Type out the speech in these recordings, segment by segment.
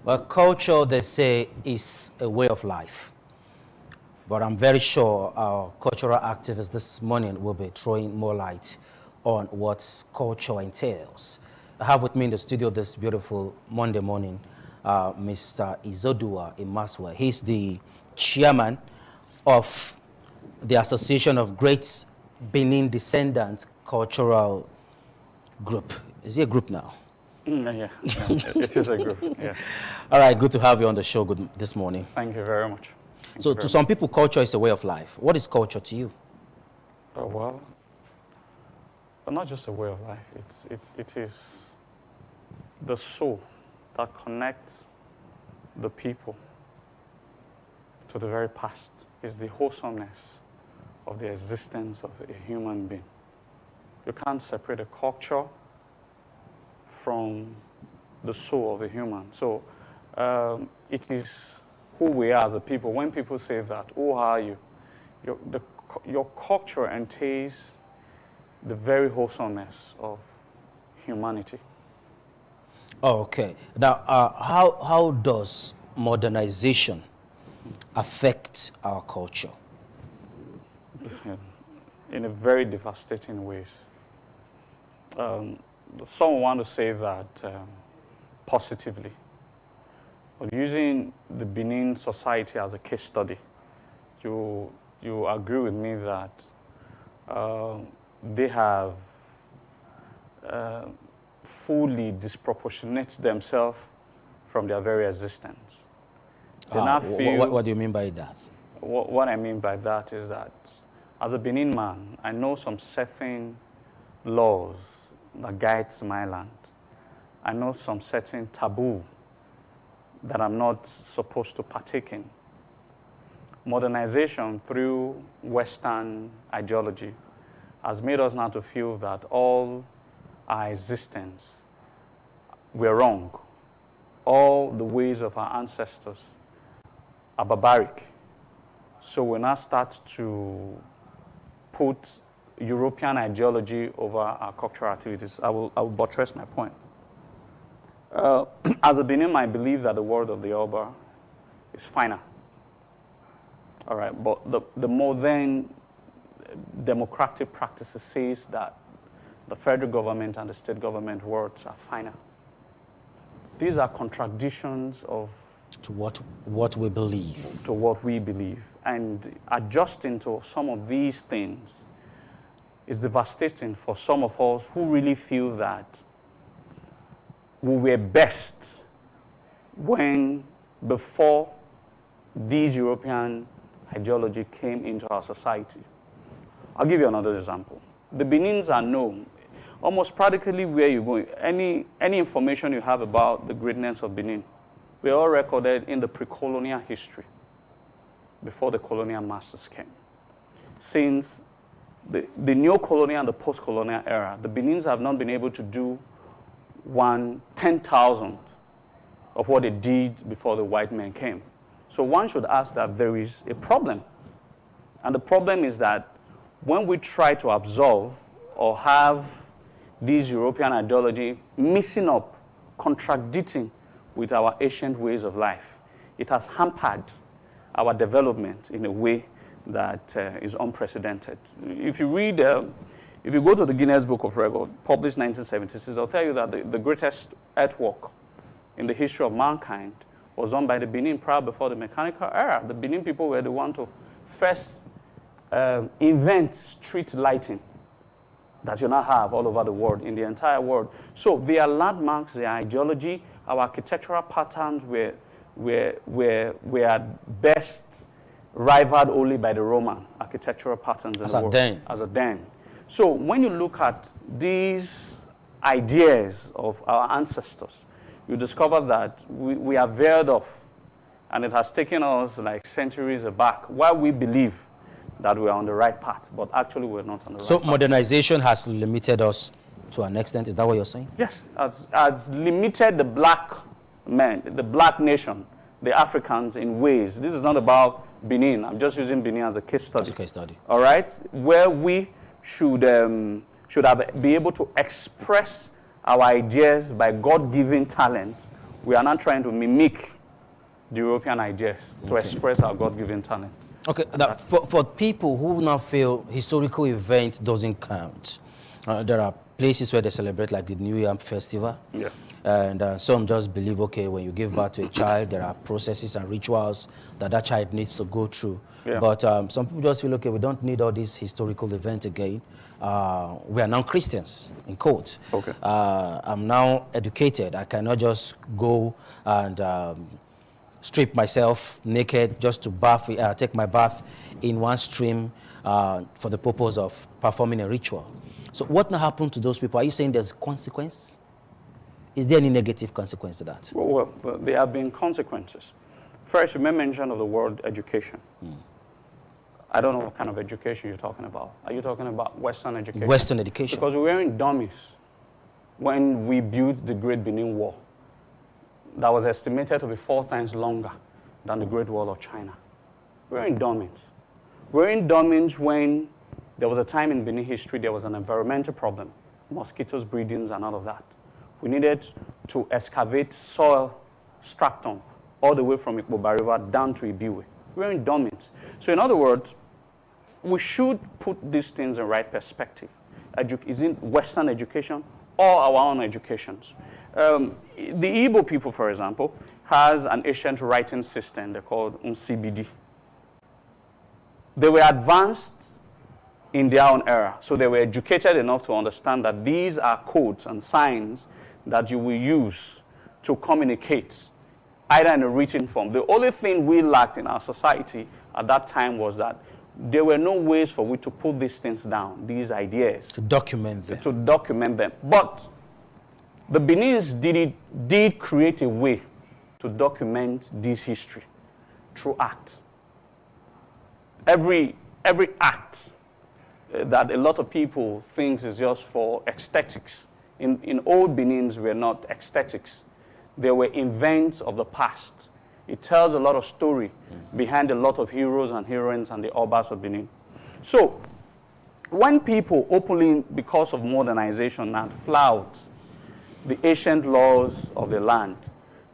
Well, culture, they say, is a way of life. But I'm very sure our cultural activists this morning will be throwing more light on what culture entails. I have with me in the studio this beautiful Monday morning, Mr. Izodua Imaswe. He's the chairman of the Association of Great Benin Descendant Cultural Group. Is he a group now? Yeah, it is a group, yeah. All right, good to have you on the show this morning. Thank you very much. So to some people, culture is a way of life. What is culture to you? Well, not just a way of life. It is the soul that connects the people to the very past. It's the wholesomeness of the existence of a human being. You can't separate a culture from the soul of a human. So it is who we are as a people. When people say that, who are you? Your culture entails the very wholesomeness of humanity. Oh, okay. Now, how does modernization affect our culture? In a very devastating ways. Some want to say that positively. But using the Benin society as a case study, you agree with me that they have fully disproportionate themselves from their very existence. They now feel, what do you mean by that? What I mean by that is that as a Benin man, I know some certain laws that guides my land. I know some certain taboo that I'm not supposed to partake in. Modernization through Western ideology has made us now to feel that all our existence were wrong. All the ways of our ancestors are barbaric. So we now start to put European ideology over our cultural activities. I will buttress my point. As a Benin, I believe that the word of the Oba is final. All right, but the modern democratic practices says that the federal government and the state government words are final. These are contradictions of to what we believe. To what we believe. And adjusting to some of these things is devastating for some of us who really feel that we were best when, before these European ideology came into our society. I'll give you another example. The Benins are known, almost practically where you go, any information you have about the greatness of Benin, we're all recorded in the pre-colonial history, before the colonial masters came. Since the neo-colonial and the post-colonial era, the Benins have not been able to do 1/10,000 of what they did before the white men came. So one should ask that there is a problem. And the problem is that when we try to absorb or have this European ideology mixing up, contradicting with our ancient ways of life, it has hampered our development in a way that is unprecedented. If you read, if you go to the Guinness Book of Records, published 1976, they'll tell you that the greatest earthwork in the history of mankind was done by the Benin prior before the mechanical era. The Benin people were the ones to first invent street lighting that you now have all over the world, in the entire world. So their landmarks, their ideology, our architectural patterns were at best rivaled only by the Roman architectural patterns in the world. As a den. So when you look at these ideas of our ancestors, you discover that we are veered off, and it has taken us like centuries back, while we believe that we are on the right path, but actually we're not on the right path. So modernization has limited us to an extent, is that what you're saying? Yes, has limited the black men, the black nation, the Africans in ways. This is not about Benin. I'm just using Benin as a case study. As a case study. All right? Where we should be able to express our ideas by God-given talent we are not trying to mimic the European ideas to express our God-given talent. Okay, now for people who now feel historical event doesn't count, there are places where they celebrate like the New Year Festival. Yeah. And some just believe, okay, when you give birth to a child, there are processes and rituals that that child needs to go through. Yeah. But some people just feel, okay, we don't need all these historical events again. We are now Christians, in quotes. Okay. I'm now educated. I cannot just go and strip myself naked just to bath, take my bath in one stream for the purpose of performing a ritual. So what now happened to those people? Are you saying there's consequence? Is there any negative consequence to that? Well, there have been consequences. First, you made mention of the word education. I don't know what kind of education you're talking about. Are you talking about Western education? Western education. Because we were in dummies when we built the Great Benin Wall. That was estimated to be 4 times longer than the Great Wall of China. We were in dummies. We were in dummies when there was a time in Benin history there was an environmental problem, mosquitoes, breedings, and all of that. We needed to excavate soil stratum all the way from Ikpoba River down to Ibiwe. We were in dummies. So in other words, we should put these things in right perspective. Is it Western education or our own educations? The Igbo people, for example, has an ancient writing system they called Nsibidi. They were advanced in their own era, so they were educated enough to understand that these are codes and signs that you will use to communicate, either in a written form. The only thing we lacked in our society at that time was that there were no ways for we to put these things down, these ideas. To document them. To document them. But the Beninese did create a way to document this history through art. Every act that a lot of people think is just for aesthetics. In old Benins were not aesthetics. They were events of the past. It tells a lot of story behind a lot of heroes and heroines and the Obas of Benin. So when people openly, because of modernization, and flout the ancient laws of the land,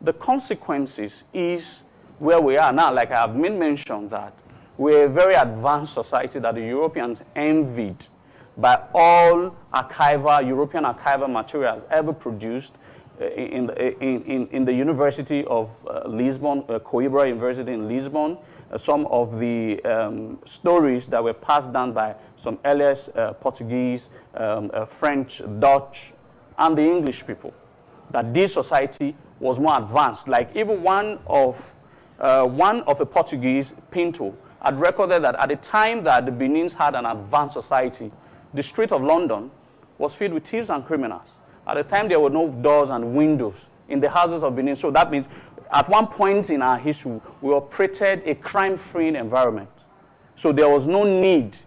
the consequences is where we are now. Like I have made mention that we're a very advanced society that the Europeans envied by all European archival materials ever produced in the University of Lisbon, Coimbra University in Lisbon. Some of the stories that were passed down by some earliest Portuguese, French, Dutch, and the English people, that this society was more advanced. Like even one of a Portuguese, Pinto, had recorded that at the time that the Benins had an advanced society, the street of London was filled with thieves and criminals. At the time, there were no doors and windows in the houses of Benin. So that means at one point in our history, we operated a crime-free environment. So there was no need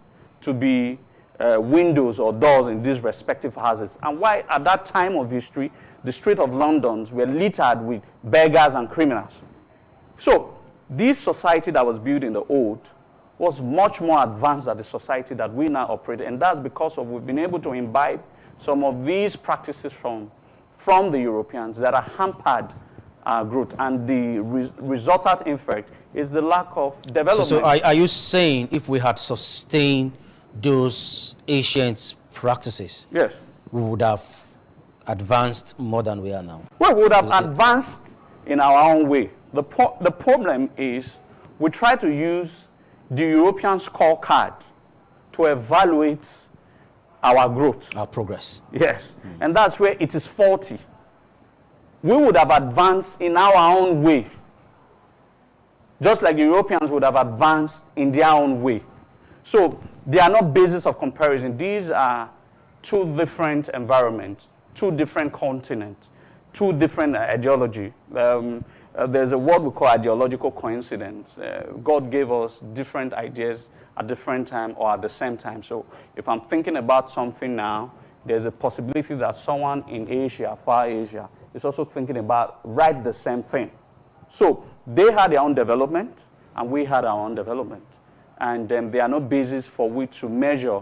to be windows or doors in these respective houses. And why at that time of history, the street of London were littered with beggars and criminals. So this society that was built in the old was much more advanced than the society that we now operate. And that's because we've been able to imbibe some of these practices from the Europeans that are hampered our growth. And the resultant effect is the lack of development. So are you saying if we had sustained those ancient practices, yes, we would have advanced more than we are now? Well, we would have advanced in our own way. The problem is we try to use the European scorecard to evaluate our growth. Our progress. Yes, and that's where it is faulty. We would have advanced in our own way, just like the Europeans would have advanced in their own way. So they are not basis of comparison. These are two different environments, two different continents, two different ideology. There's a word we call ideological coincidence. God gave us different ideas at different time or at the same time. So if I'm thinking about something now, there's a possibility that someone in Asia, Far Asia, is also thinking about right the same thing. So they had their own development, and we had our own development. And there are no basis for which to measure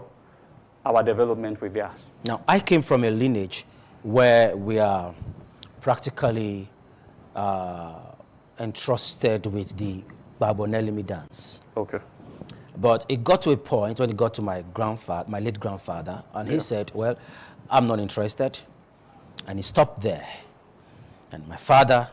our development with theirs. Now, I came from a lineage where we are practically entrusted with the Babonelimi dance. Okay. But it got to a point when it got to my grandfather, my late grandfather, and he said, well, I'm not interested. And he stopped there. And my father,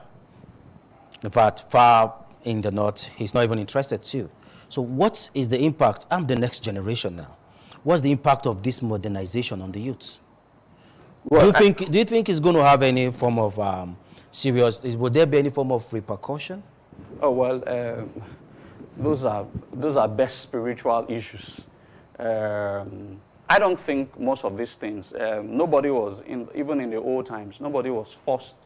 in fact, far in the north, he's not even interested too. So what is the impact? I'm the next generation now. What's the impact of this modernization on the youth? Well, do you think it's going to have any form of would there be any form of repercussion? Oh, well, those are best spiritual issues. I don't think most of these things, nobody was, even in the old times, nobody was forced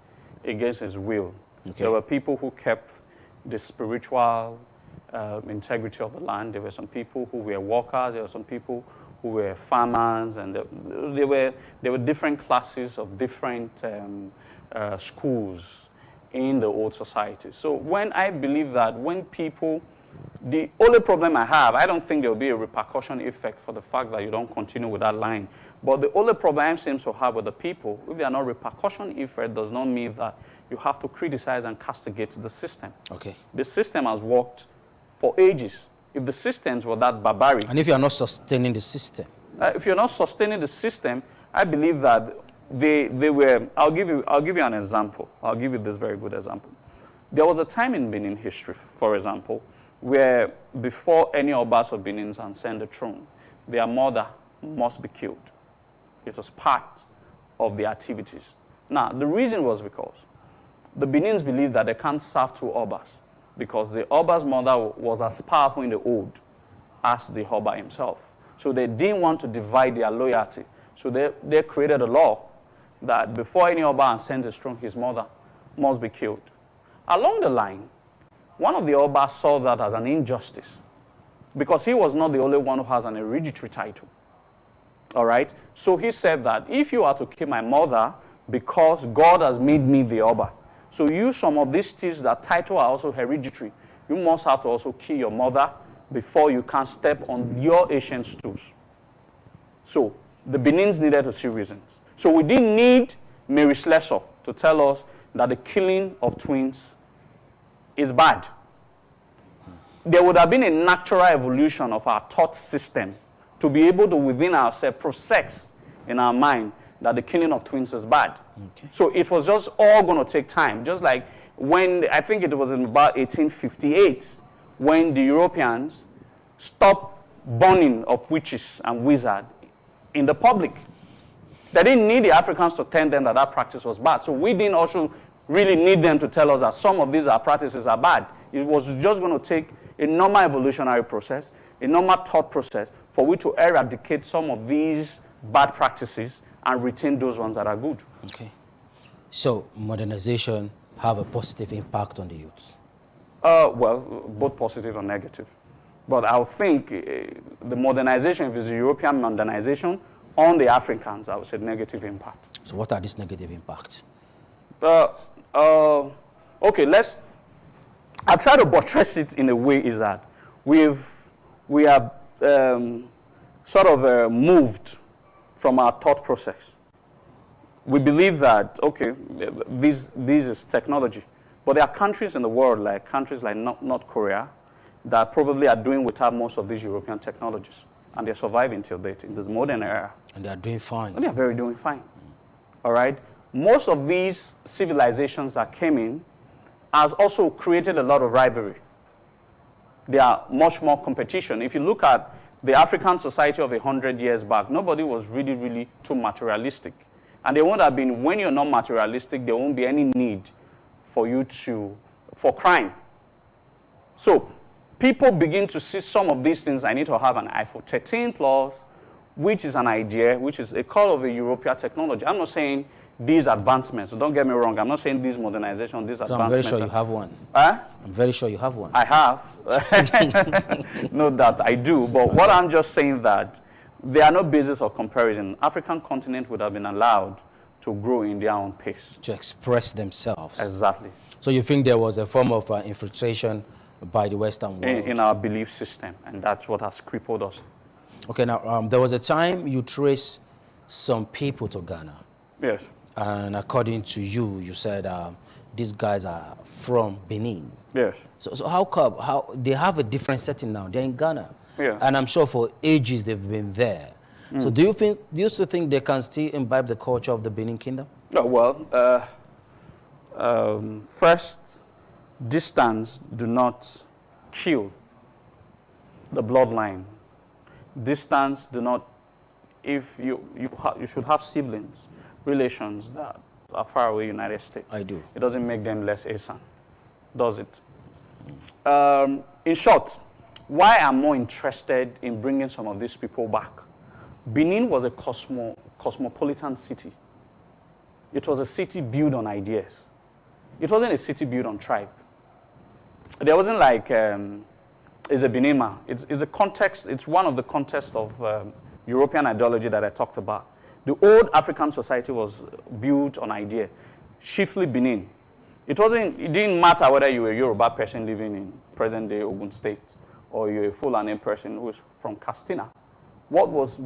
against his will. Okay. There were people who kept the spiritual integrity of the land. There were some people who were workers. There were some people who were farmers, and there were different classes of different schools in the old society. So when I believe that when people, the only problem I have, I don't think there will be a repercussion effect for the fact that you don't continue with that line. But the only problem I seem to have with the people, if there are no repercussion effect, does not mean that you have to criticize and castigate the system. Okay. The system has worked for ages. If the systems were that barbaric. And if you are not sustaining the system? If you're not sustaining the system, I believe that they were, I'll give you an example. I'll give you this very good example. There was a time in Benin history, for example, where before any Obas of Benin ascend the throne, their mother must be killed. It was part of the activities. Now, the reason was because the Benins believed that they can't serve two Obas, because the Oba's mother was as powerful in the old as the Oba himself. So they didn't want to divide their loyalty. So they created a law that before any Oba ascends the throne, his mother must be killed. Along the line, one of the Obas saw that as an injustice, because he was not the only one who has an hereditary title. All right? So he said that if you are to kill my mother because God has made me the Oba, so you, some of these thieves that title are also hereditary, you must have to also kill your mother before you can step on your ancient stools. So the Benins needed to see reasons. So we didn't need Mary Slessor to tell us that the killing of twins is bad. There would have been a natural evolution of our thought system to be able to, within ourselves, process in our mind that the killing of twins is bad. Okay. So it was just all going to take time. Just like when, I think it was in about 1858, when the Europeans stopped burning of witches and wizards in the public. They didn't need the Africans to tell them that that practice was bad. So we didn't also really need them to tell us that some of these practices are bad. It was just going to take a normal evolutionary process, a normal thought process, for which to eradicate some of these bad practices and retain those ones that are good. Okay. So modernization have a positive impact on the youth? Well, both positive and negative. But I would think the modernization, if it's a European modernization, on the Africans, I would say negative impact. So what are these negative impacts? Okay, I'll try to buttress it in a way is that we have sort of moved from our thought process. We believe that, okay, this is technology. But there are countries in the world, like countries like North Korea, that probably are doing without most of these European technologies. And they're surviving till date in this modern era. And they are doing fine. And they are doing fine. All right? Most of these civilizations that came in has also created a lot of rivalry. There are much more competition. If you look at the African society of 100 years back, nobody was really, really too materialistic. And they won't have been, when you're not materialistic, there won't be any need for you for crime. So people begin to see some of these things. I need to have an iPhone 13 Plus, which is an idea, which is a call of a European technology. I'm not saying these advancements. So don't get me wrong. I'm not saying this modernization, these advancements. I'm very sure you have one. Huh? I'm very sure you have one. I have. No doubt I do. But what I'm just saying that there are no basis of comparison. African continent would have been allowed to grow in their own pace. To express themselves. Exactly. So you think there was a form of infiltration by the Western world? In our belief system. And that's what has crippled us. Okay, now there was a time you traced some people to Ghana. Yes. And according to you, you said these guys are from Benin. Yes. So how come, how they have a different setting now? They're in Ghana. Yeah. And I'm sure for ages they've been there. So do you still think they can still imbibe the culture of the Benin Kingdom? Oh, well, first, distance do not kill the bloodline. Distance do not, if you should have siblings, relations that are far away United States. I do. It doesn't make them less ASAN, does it? In short, why I'm more interested in bringing some of these people back. Benin was a cosmopolitan city. It was a city built on ideas. It wasn't a city built on tribe. There wasn't like, it's a Benema. It's a context, it's one of the contexts of European ideology that I talked about. The old African society was built on idea, chiefly Benin. It didn't matter whether you were a Yoruba person living in present-day Ogun State or you're a Fulani person who's from Castina. What was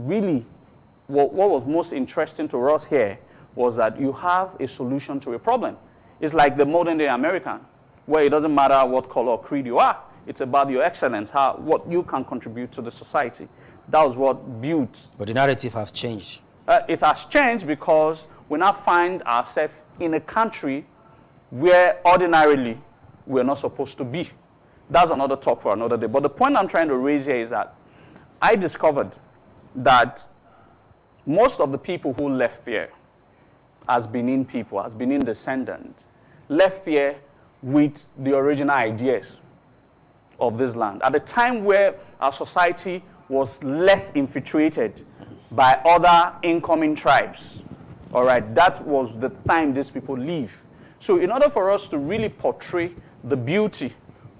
most interesting to us here was that you have a solution to a problem. It's like the modern-day American, where it doesn't matter what color or creed you are. It's about your excellence, what you can contribute to the society. That was what built. But the narrative has changed. It has changed because we now find ourselves in a country where ordinarily we're not supposed to be. That's another talk for another day. But the point I'm trying to raise here is that I discovered that most of the people who left here as Benin people, as Benin descendants, left here with the original ideas of this land. At a time where our society was less infiltrated by other incoming tribes, all right, that was the time these people lived. So in order for us to really portray the beauty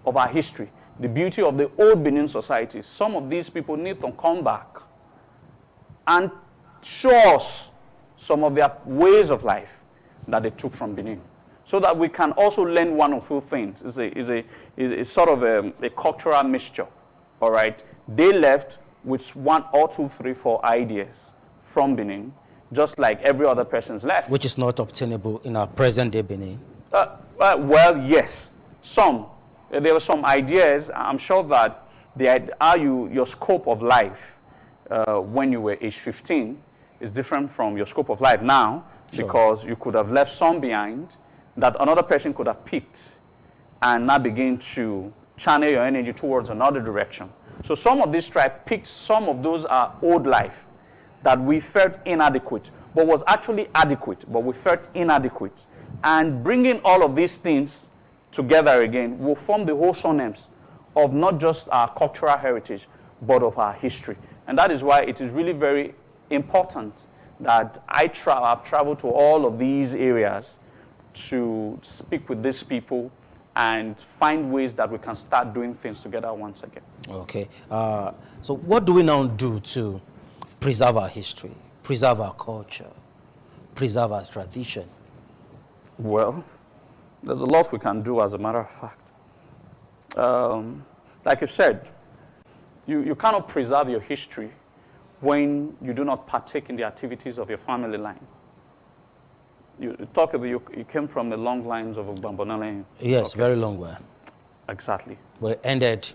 of our history, the beauty of the old Benin society, some of these people need to come back and show us some of their ways of life that they took from Benin, so that we can also learn one or two things. It's sort of a cultural mixture, all right? They left with 1 or 2, 3, 4 ideas from Benin, just like every other person's left. Which is not obtainable in our present-day Benin. Well, yes, some. There were some ideas. I'm sure that your scope of life when you were age 15 is different from your scope of life now, sure, because you could have left some behind that another person could have picked and now begin to channel your energy towards another direction. So some of these tribes picked some of those old life that we felt inadequate, but was actually adequate, but we felt inadequate. And bringing all of these things together again will form the whole sonames of not just our cultural heritage, but of our history. And that is why it is really very important that I've traveled to all of these areas to speak with these people and find ways that we can start doing things together once again. Okay. So what do we now do to preserve our history, preserve our culture, preserve our tradition? Well, there's a lot we can do, as a matter of fact. Like I said, you cannot preserve your history when you do not partake in the activities of your family line. You talk about you came from the long lines of Bambonale. Yes, okay, very long way. Exactly. Well, it ended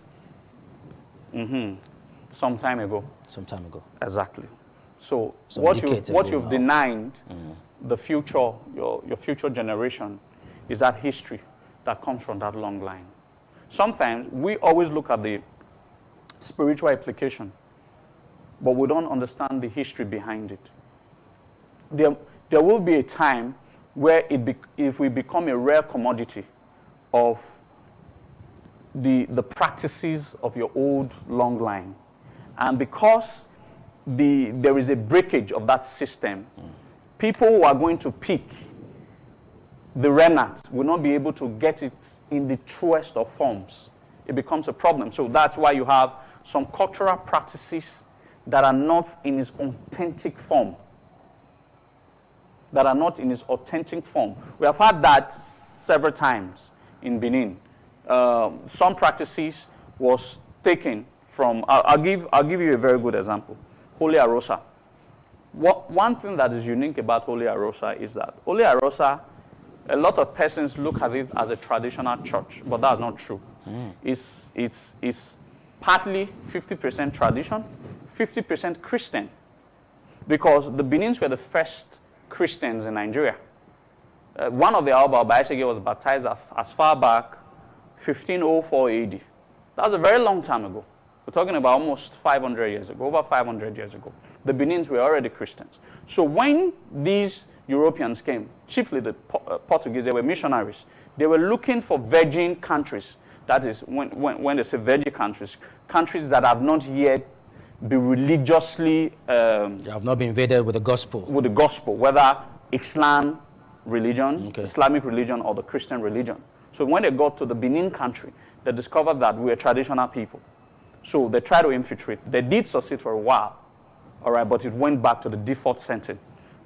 some time ago. Some time ago. Exactly. So what you've denied the future, your future generation, is that history that comes from that long line. Sometimes we always look at the spiritual implication, but we don't understand the history behind it. There will be a time where it will become a rare commodity of the practices of your old long line. And because there is a breakage of that system, people who are going to pick the remnant will not be able to get it in the truest of forms. It becomes a problem. So that's why you have some cultural practices that are not in its authentic form. We have had that several times in Benin. Some practices was taken from, I'll give you a very good example. Holy Arosa. One thing that is unique about Holy Arosa is that Holy Arosa a lot of persons look at it as a traditional church, but that's not true. It's partly 50% tradition, 50% Christian, because the Benins were the first Christians in Nigeria. One of the Alba Baisege was baptized as far back 1504 AD. That was a very long time ago. We're talking about almost 500 years ago, over 500 years ago. The Benins were already Christians. So when these Europeans came, chiefly the Portuguese, they were missionaries. They were looking for virgin countries. That is, when they say virgin countries, countries that have not yet been religiously... they have not been invaded with the gospel. With the gospel, whether Islam religion, Islamic religion, or the Christian religion. So when they got to the Benin country, they discovered that we were traditional people. So they tried to infiltrate. They did succeed for a while, all right, but it went back to the default setting,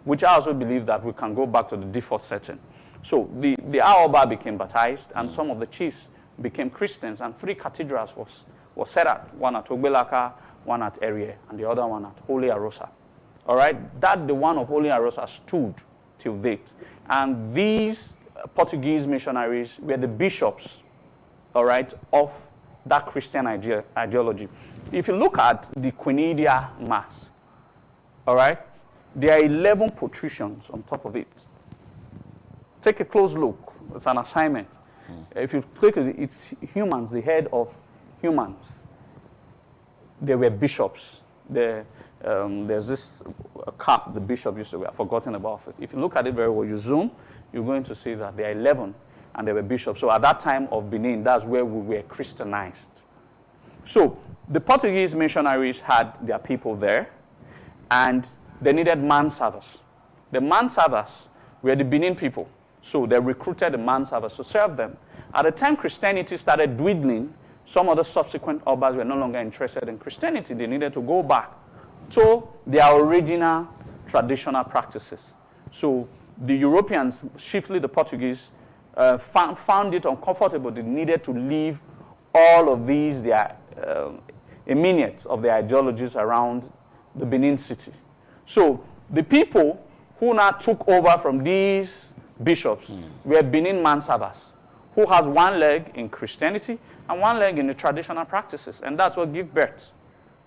which I also believe that we can go back to the default setting. So the Aoba became baptized, and some of the chiefs became Christians, and 3 cathedrals was set up, one at Ogbelaka, one at Erie, and the other one at Holy Arosa. All right, that the one of Holy Arosa stood till date. And these Portuguese missionaries were the bishops, all right, of that Christian ideology. If you look at the Quinidia Mass, all right, there are 11 protrusions on top of it. Take a close look. It's an assignment. If you click it, it's humans, the head of humans. They were bishops. There's this cap the bishop used to wear. I've forgotten about it. If you look at it very well, you zoom, you're going to see that there are 11, and they were bishops. So at that time of Benin, that's where we were Christianized. So the Portuguese missionaries had their people there, and they needed man-servers. The man-servers were the Benin people. So they recruited the man-servers to serve them. At the time Christianity started dwindling, some of the subsequent Obas were no longer interested in Christianity. They needed to go back to their original traditional practices. So the Europeans, chiefly the Portuguese, found it uncomfortable. They needed to leave all of these, their emanates of their ideologies around the Benin city. So the people who now took over from these bishops were Benin man-servers, who has one leg in Christianity and one leg in the traditional practices. And that's what gives birth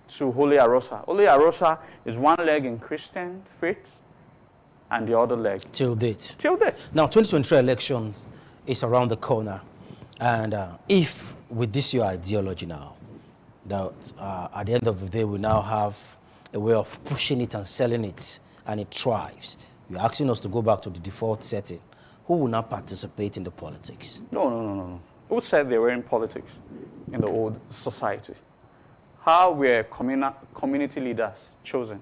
to Holy Arosa. Holy Arosa is one leg in Christian faith and the other leg. Till date. Till date. Now, 2023 elections is around the corner. And if with this your ideology now, that at the end of the day we now have a way of pushing it and selling it, and it thrives, you're asking us to go back to the default setting, who will not participate in the politics? No. Who said they were in politics in the old society? How were community leaders chosen?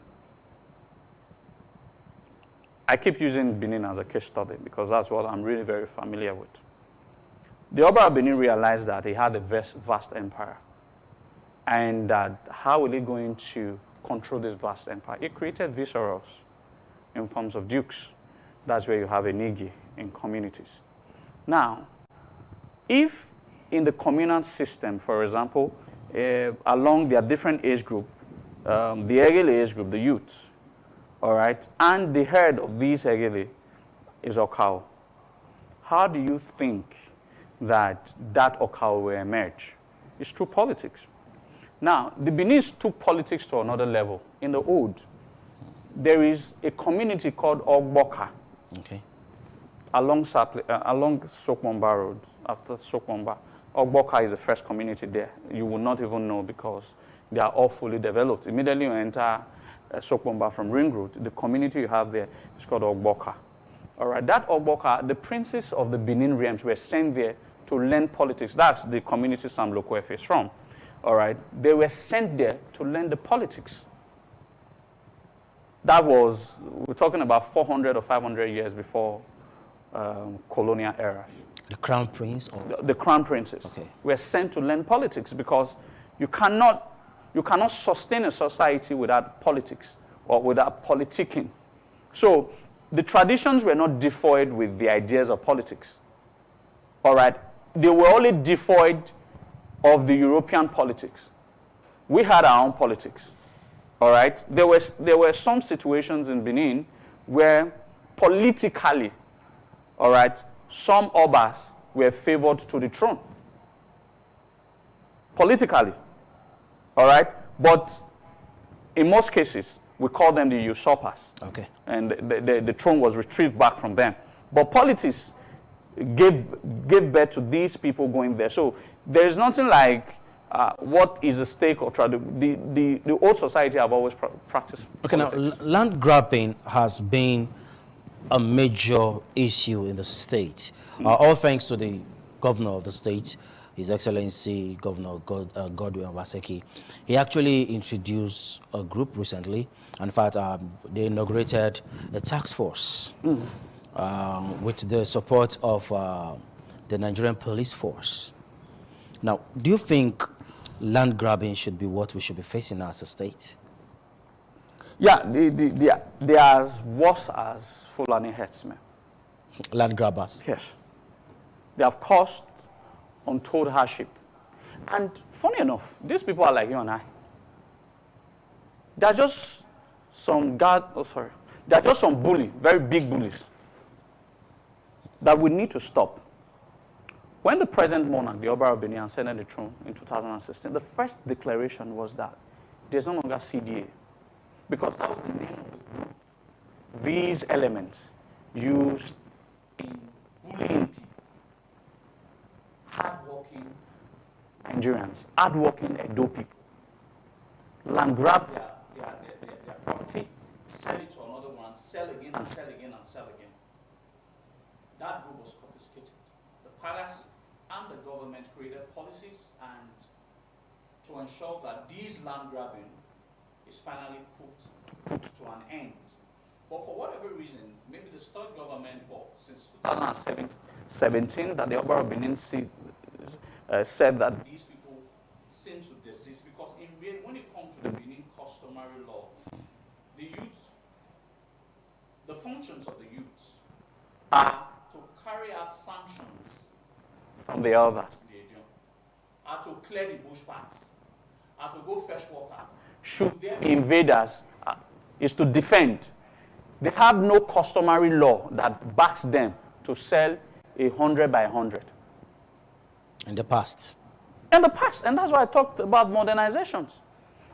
I keep using Benin as a case study because that's what I'm really very familiar with. The Oba of Benin realized that he had a vast empire, and that how were they going to control this vast empire? He created viceroys in forms of dukes. That's where you have a Nigi in communities. Now, if in the communal system, for example, along their different age group, the Egele age group, the youth, all right, and the head of these Egele is Okao, how do you think that Okao will emerge? It's through politics. Now, the Beninese took politics to another level. In the Old, there is a community called Ogboka. Okay. Along Sokmomba Road, after Sokmomba. Ogboka is the first community there. You will not even know because they are all fully developed. Immediately you enter Sokmomba from Ring Road, the community you have there is called Ogboka. All right, that Ogboka, the princes of the Benin realms were sent there to learn politics. That's the community Sam Lokoefe is from. All right, they were sent there to learn the politics. That was, we're talking about 400 or 500 years before colonial era. The crown prince? Or? The crown princes were sent to learn politics because you cannot sustain a society without politics or without politicking. So the traditions were not devoid with the ideas of politics. All right, they were only devoid of the European politics. We had our own politics. All right, there were some situations in Benin where politically, all right, some Obas were favored to the throne. Politically, all right? But in most cases, we call them the usurpers. Okay. And the throne was retrieved back from them. But politics gave birth to these people going there. So there's nothing like what is the stake of the old society have always practiced. Okay, politics. now land grabbing has been a major issue in the state. All thanks to the governor of the state, His Excellency Governor Godwin Obaseki. He actually introduced a group recently. In fact, they inaugurated a task force with the support of the Nigerian police force. Now, do you think land grabbing should be what we should be facing as a state? Yeah, they are as worse as Fulani herdsmen. Land grabbers? Yes. They have caused untold hardship. And funny enough, these people are like you and I. They're just some they're just some bully, very big bullies that we need to stop. When the present monarch, the Oba of Benin, ascended the throne in 2016, the first declaration was that there's no longer CDA, because that was the name of the group. These elements used in bullying people, hardworking Nigerians, hardworking Edo people, land grab their property, sell it to another one, sell again and sell again and sell again. That group was confiscated. The palace and the government created policies and to ensure that these land grabbing is finally put to an end. But for whatever reasons, maybe the state government since 2017 that the Oba of Benin said that these people seem to desist, because when it comes to the Benin customary law, the functions of the youth are to carry out sanctions from the elders, are to clear the bush paths, are to go fetch water. Should there be invaders, is to defend. They have no customary law that backs them to sell 100 by 100. In the past. In the past, and that's why I talked about modernizations.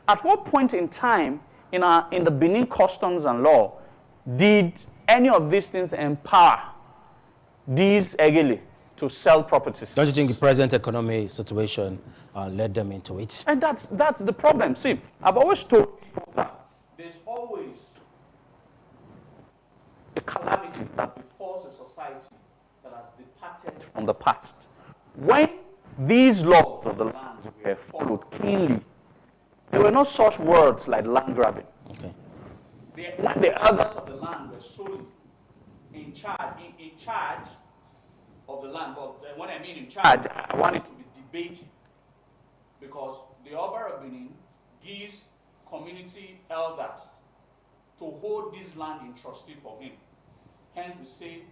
At what point in time in the Benin customs and law did any of these things empower these Egele to sell properties? Don't you think the present economic situation led them into it? And that's the problem. See, I've always told people that there's always a calamity that befalls a society that has departed from the past. When these laws of the lands were followed keenly, there were no such words like land grabbing. Okay. When the elders of the land were solely in charge of the land, but when I mean in charge, I want it to be debated, because the Oba of Benin gives community elders to hold this land in trustee for him. Hence we say,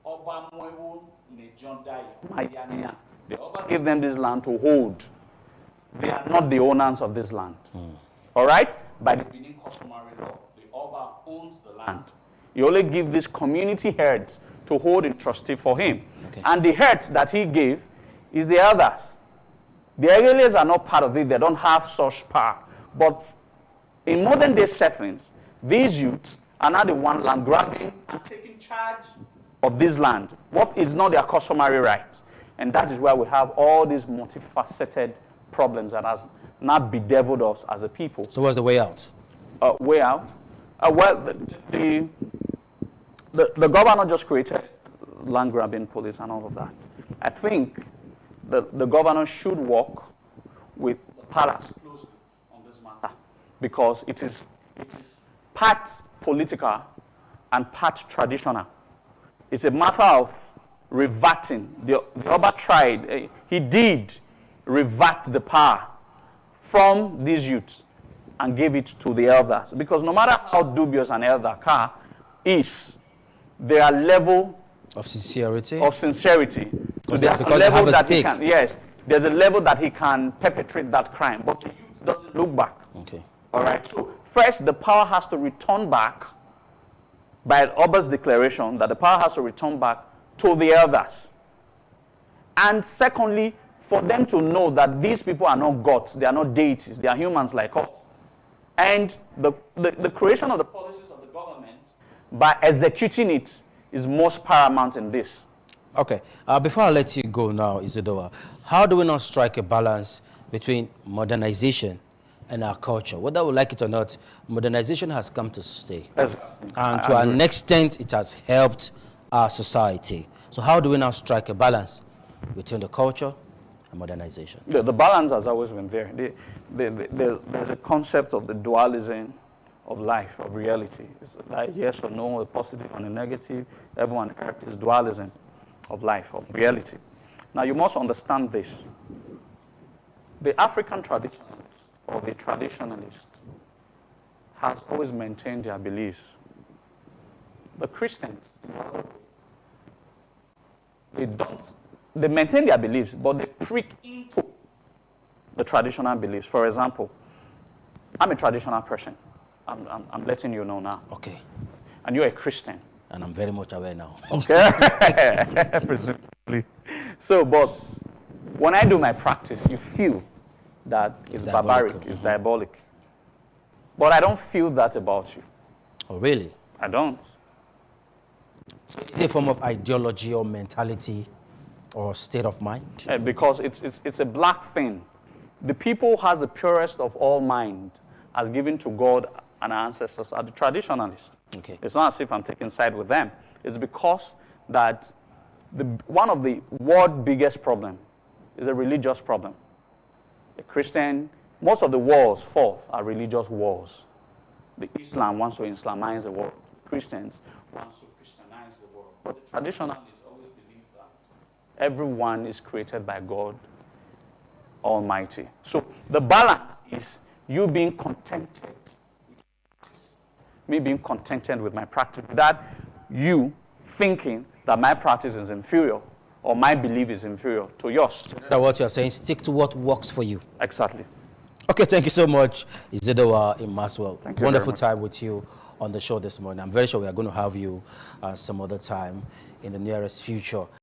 Oba Mwewo Nejon Daye. The Oba gave them this land to hold. They are not the owners of this land. All right? By the Benin customary law, the Oba owns the land. He only gives these community heads to hold in trustee for him. Okay. And the heads that he gave is the elders. The Egeles are not part of it. They don't have such power. But in modern day settings, these youths are now the one land grabbing and taking charge of this land, what is not their customary right. And that is why we have all these multifaceted problems that has not bedeviled us as a people. So what's the way out? Way out? Well, the governor just created land grabbing police and all of that. I think the governor should work with the palace closely on this matter, because it is part political and part traditional. It's a matter of reverting. The Oba tried, he did revert the power from these youths and gave it to the elders. Because no matter how dubious an elder is, there are level of sincerity. So there's a level that he can, yes, there's a level that he can perpetrate that crime, but the youth doesn't look back. Okay. All right. So first, the power has to return back by Oba's declaration that the power has to return back to the others. And secondly, for them to know that these people are not gods, they are not deities, they are humans like us. And the creation of the policies of the government, by executing it, is most paramount in this. Okay. Before I let you go now, Isidora, how do we now strike a balance between modernization and our culture? Whether we like it or not, modernization has come to stay. And to an extent, it has helped our society. So how do we now strike a balance between the culture and modernization? Yeah, the balance has always been there. There's a concept of the dualism of life, of reality. It's like yes or no, a positive and a negative. Everyone is dualism of life, of reality. Now you must understand this. The African traditionalist or the traditionalist has always maintained their beliefs. The Christians, they maintain their beliefs, but they prick into the traditional beliefs. For example, I'm a traditional person. I'm letting you know now. Okay. And you're a Christian. And I'm very much aware now. Okay. Presumably. So, but when I do my practice, you feel that it's barbaric, it's diabolic. But I don't feel that about you. Oh, really? I don't. So is it a form of ideology or mentality or state of mind? Because it's a black thing. The people who has the purest of all mind as given to God and our ancestors are the traditionalists. Okay. It's not as if I'm taking side with them. It's because that one of the world's biggest problem is a religious problem. A Christian, most of the wars fought are religious wars. The Islam wants to Islamize the world. The Christians want to Christianize the world. But the traditionalists always believe that everyone is created by God Almighty. So the balance is you being contented, me being contented with my practice, that you thinking that my practice is inferior or my belief is inferior to yours. That's what you're saying. Stick to what works for you. Exactly. Okay, thank you so much, Isidora in Maswell. Thank you. Wonderful time with you on the show this morning. I'm very sure we are going to have you some other time in the nearest future.